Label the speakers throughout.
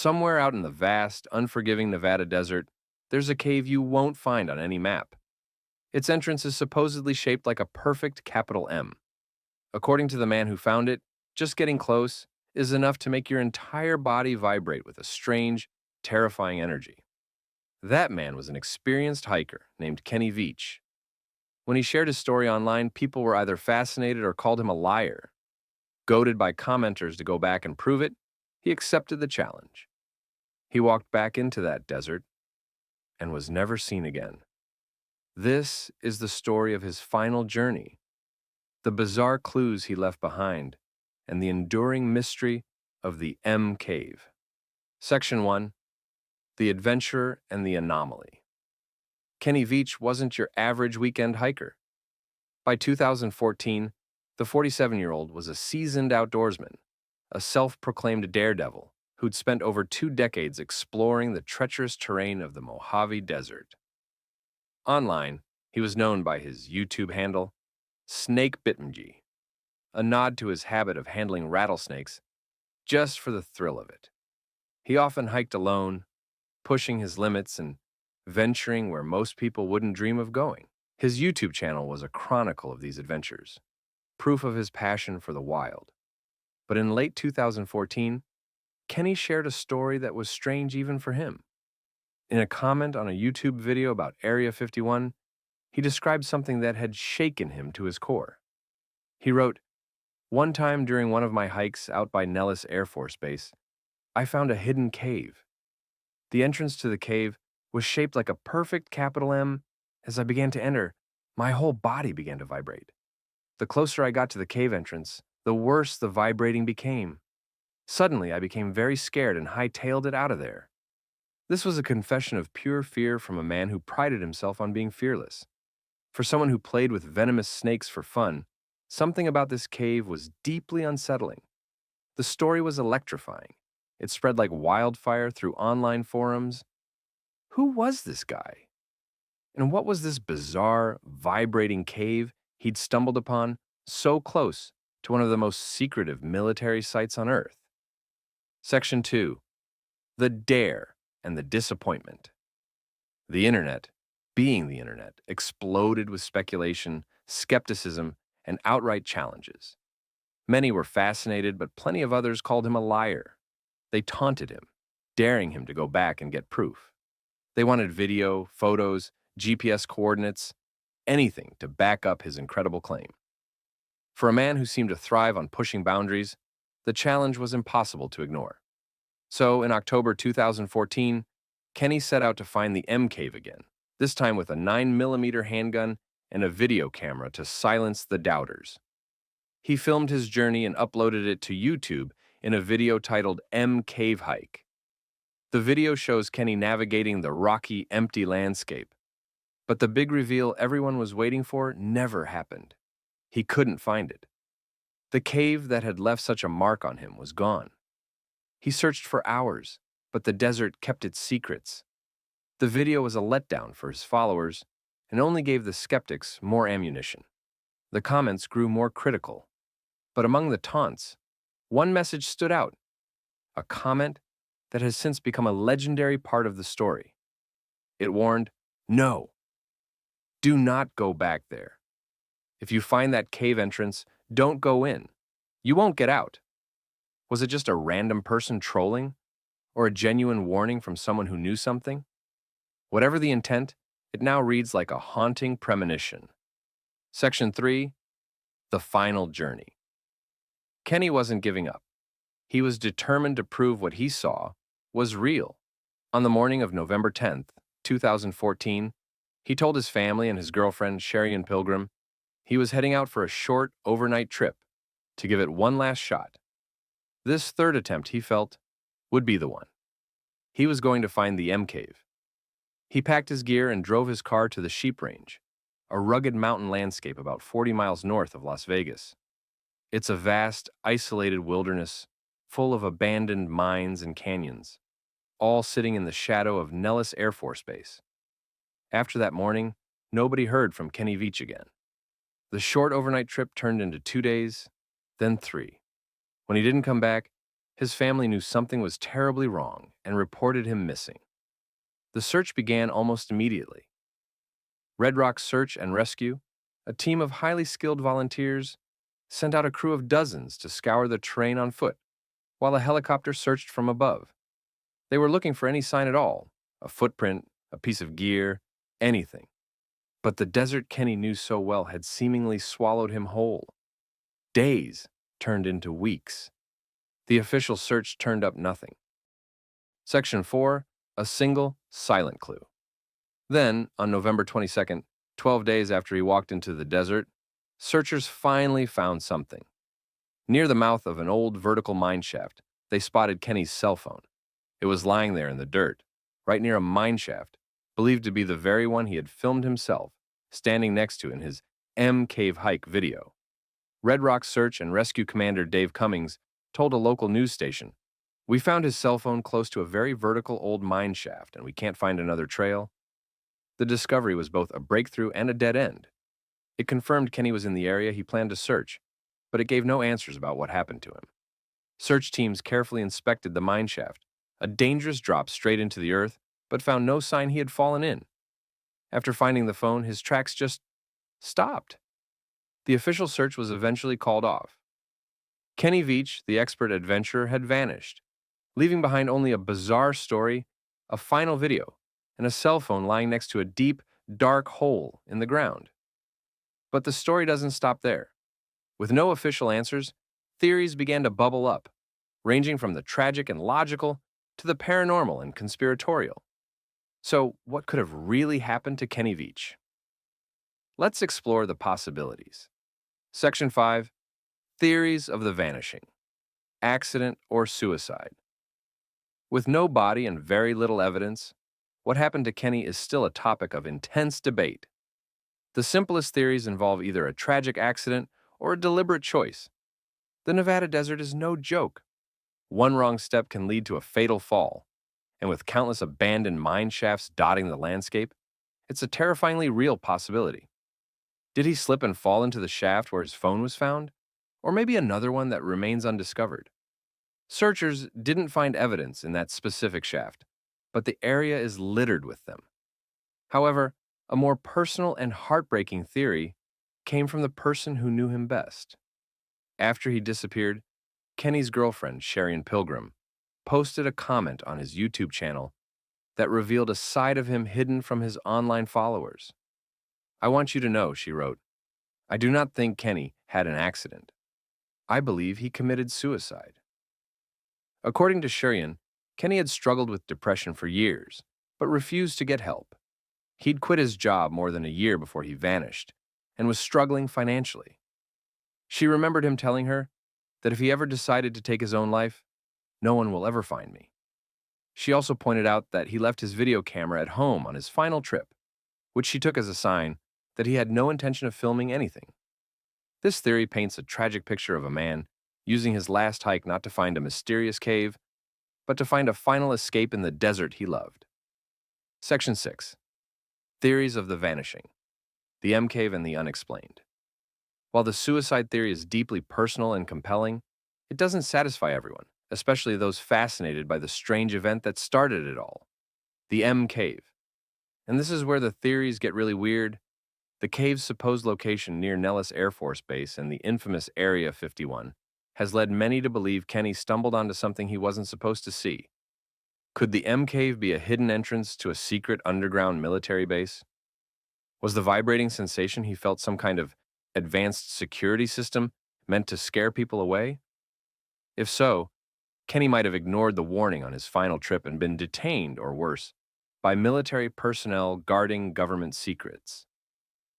Speaker 1: Somewhere out in the vast, unforgiving Nevada desert, there's a cave you won't find on any map. Its entrance is supposedly shaped like a perfect capital M. According to the man who found it, just getting close is enough to make your entire body vibrate with a strange, terrifying energy. That man was an experienced hiker named Kenny Veach. When he shared his story online, people were either fascinated or called him a liar. Goaded by commenters to go back and prove it, he accepted the challenge. He walked back into that desert and was never seen again. This is the story of his final journey, the bizarre clues he left behind, and the enduring mystery of the M Cave. Section 1: The Adventurer and the Anomaly. Kenny Veach wasn't your average weekend hiker. By 2014, the 47-year-old was a seasoned outdoorsman, a self-proclaimed daredevil who'd spent over 2 decades exploring the treacherous terrain of the Mojave Desert. Online, he was known by his YouTube handle, Snake Bitmg, a nod to his habit of handling rattlesnakes just for the thrill of it. He often hiked alone, pushing his limits and venturing where most people wouldn't dream of going. His YouTube channel was a chronicle of these adventures, proof of his passion for the wild. But in late 2014, Kenny shared a story that was strange even for him. In a comment on a YouTube video about Area 51, he described something that had shaken him to his core. He wrote, "One time during one of my hikes out by Nellis Air Force Base, I found a hidden cave. The entrance to the cave was shaped like a perfect capital M. As I began to enter, my whole body began to vibrate. The closer I got to the cave entrance, the worse the vibrating became. Suddenly, I became very scared and hightailed it out of there." This was a confession of pure fear from a man who prided himself on being fearless. For someone who played with venomous snakes for fun, something about this cave was deeply unsettling. The story was electrifying. It spread like wildfire through online forums. Who was this guy? And what was this bizarre, vibrating cave he'd stumbled upon so close to one of the most secretive military sites on Earth? Section 2: The Dare and the Disappointment. The internet, being the internet, exploded with speculation, skepticism, and outright challenges. Many were fascinated, but plenty of others called him a liar. They taunted him, daring him to go back and get proof. They wanted video, photos, GPS coordinates, anything to back up his incredible claim. For a man who seemed to thrive on pushing boundaries, the challenge was impossible to ignore. So, in October 2014, Kenny set out to find the M Cave again, this time with a 9mm handgun and a video camera to silence the doubters. He filmed his journey and uploaded it to YouTube in a video titled M Cave Hike. The video shows Kenny navigating the rocky, empty landscape. But the big reveal everyone was waiting for never happened. He couldn't find it. The cave that had left such a mark on him was gone. He searched for hours, but the desert kept its secrets. The video was a letdown for his followers and only gave the skeptics more ammunition. The comments grew more critical. But among the taunts, one message stood out, a comment that has since become a legendary part of the story. It warned, "No, do not go back there. If you find that cave entrance, don't go in. You won't get out." Was it just a random person trolling, or a genuine warning from someone who knew something? Whatever the intent, it now reads like a haunting premonition. Section 3: The Final Journey. Kenny wasn't giving up. He was determined to prove what he saw was real. On the morning of November 10th, 2014, he told his family and his girlfriend, Sherian Pilgrim, he was heading out for a short, overnight trip to give it one last shot. This third attempt, he felt, would be the one. He was going to find the M Cave. He packed his gear and drove his car to the Sheep Range, a rugged mountain landscape about 40 miles north of Las Vegas. It's a vast, isolated wilderness full of abandoned mines and canyons, all sitting in the shadow of Nellis Air Force Base. After that morning, nobody heard from Kenny Veach again. The short overnight trip turned into 2 days, then 3. When he didn't come back, His family knew something was terribly wrong and reported him missing. The search began almost immediately. Red Rock Search and Rescue, a team of highly skilled volunteers, sent out a crew of dozens to scour the terrain on foot, while a helicopter searched from above. They were looking for any sign at all, a footprint, a piece of gear, anything. But the desert Kenny knew so well had seemingly swallowed him whole. Days turned into weeks. The official search turned up nothing. Section 4, a single, silent clue. Then, on November 22nd, 12 days after he walked into the desert, searchers finally found something. Near the mouth of an old vertical mine shaft, they spotted Kenny's cell phone. It was lying there in the dirt, right near a mine shaft, believed to be the very one he had filmed himself, standing next to in his M Cave hike video. Red Rock Search and Rescue Commander Dave Cummings told a local news station, "We found his cell phone close to a very vertical old mine shaft, and we can't find another trail." The discovery was both a breakthrough and a dead end. It confirmed Kenny was in the area he planned to search, but it gave no answers about what happened to him. Search teams carefully inspected the mine shaft, a dangerous drop straight into the earth, but found no sign he had fallen in. After finding the phone, his tracks just stopped. The official search was eventually called off. Kenny Veach, the expert adventurer, had vanished, leaving behind only a bizarre story, a final video, and a cell phone lying next to a deep, dark hole in the ground. But the story doesn't stop there. With no official answers, theories began to bubble up, ranging from the tragic and logical to the paranormal and conspiratorial. So, what could have really happened to Kenny Veach? Let's explore the possibilities. Section 5, Theories of the Vanishing. Accident or suicide. With no body and very little evidence, what happened to Kenny is still a topic of intense debate. The simplest theories involve either a tragic accident or a deliberate choice. The Nevada desert is no joke. One wrong step can lead to a fatal fall, and with countless abandoned mine shafts dotting the landscape, it's a terrifyingly real possibility. Did he slip and fall into the shaft where his phone was found? Or maybe another one that remains undiscovered? Searchers didn't find evidence in that specific shaft, but the area is littered with them. However, a more personal and heartbreaking theory came from the person who knew him best. After he disappeared, Kenny's girlfriend, Sharian Pilgrim, posted a comment on his YouTube channel that revealed a side of him hidden from his online followers. "I want you to know," she wrote, "I do not think Kenny had an accident. I believe he committed suicide." According to Sharian, Kenny had struggled with depression for years, but refused to get help. He'd quit his job more than a year before he vanished, and was struggling financially. She remembered him telling her that if he ever decided to take his own life, "No one will ever find me." She also pointed out that he left his video camera at home on his final trip, which she took as a sign that he had no intention of filming anything. This theory paints a tragic picture of a man using his last hike not to find a mysterious cave, but to find a final escape in the desert he loved. Section 6. Theories of the Vanishing. The M Cave and the Unexplained. While the suicide theory is deeply personal and compelling, it doesn't satisfy everyone, especially those fascinated by the strange event that started it all, the M Cave. And this is where the theories get really weird. The cave's supposed location near Nellis Air Force Base and the infamous Area 51 has led many to believe Kenny stumbled onto something he wasn't supposed to see. Could the M Cave be a hidden entrance to a secret underground military base? Was the vibrating sensation he felt some kind of advanced security system meant to scare people away? If so, Kenny might have ignored the warning on his final trip and been detained, or worse, by military personnel guarding government secrets.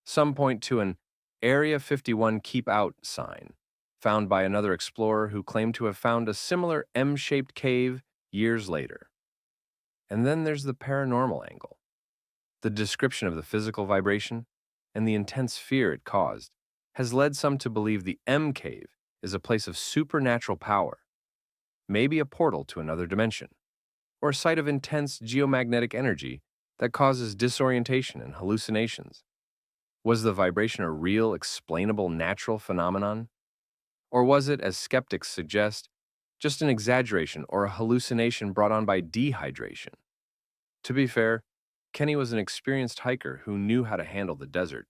Speaker 1: Some point to an Area 51 Keep Out sign, found by another explorer who claimed to have found a similar M-shaped cave years later. And then there's the paranormal angle. The description of the physical vibration and the intense fear it caused has led some to believe the M Cave is a place of supernatural power, maybe a portal to another dimension, or a site of intense geomagnetic energy that causes disorientation and hallucinations. Was the vibration a real, explainable, natural phenomenon? Or was it, as skeptics suggest, just an exaggeration or a hallucination brought on by dehydration. To be fair, Kenny was an experienced hiker who knew how to handle the desert,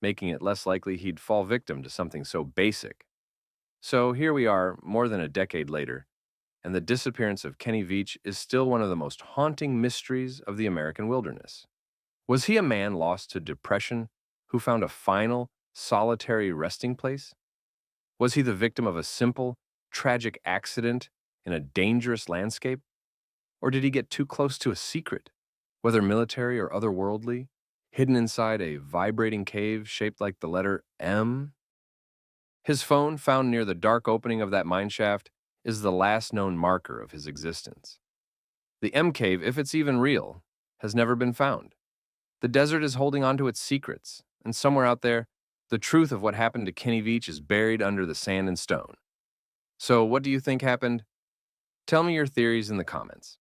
Speaker 1: making it less likely he'd fall victim to something so basic. So here we are, more than a decade later, and the disappearance of Kenny Veach is still one of the most haunting mysteries of the American wilderness. Was he a man lost to depression who found a final, solitary resting place? Was he the victim of a simple, tragic accident in a dangerous landscape? Or did he get too close to a secret, whether military or otherworldly, hidden inside a vibrating cave shaped like the letter M? His phone, found near the dark opening of that mine shaft, is the last known marker of his existence. The M cave, if it's even real, has never been found. The desert is holding on to its secrets, and somewhere out there, the truth of what happened to Kenny Veach is buried under the sand and stone. So, what do you think happened? Tell me your theories in the comments.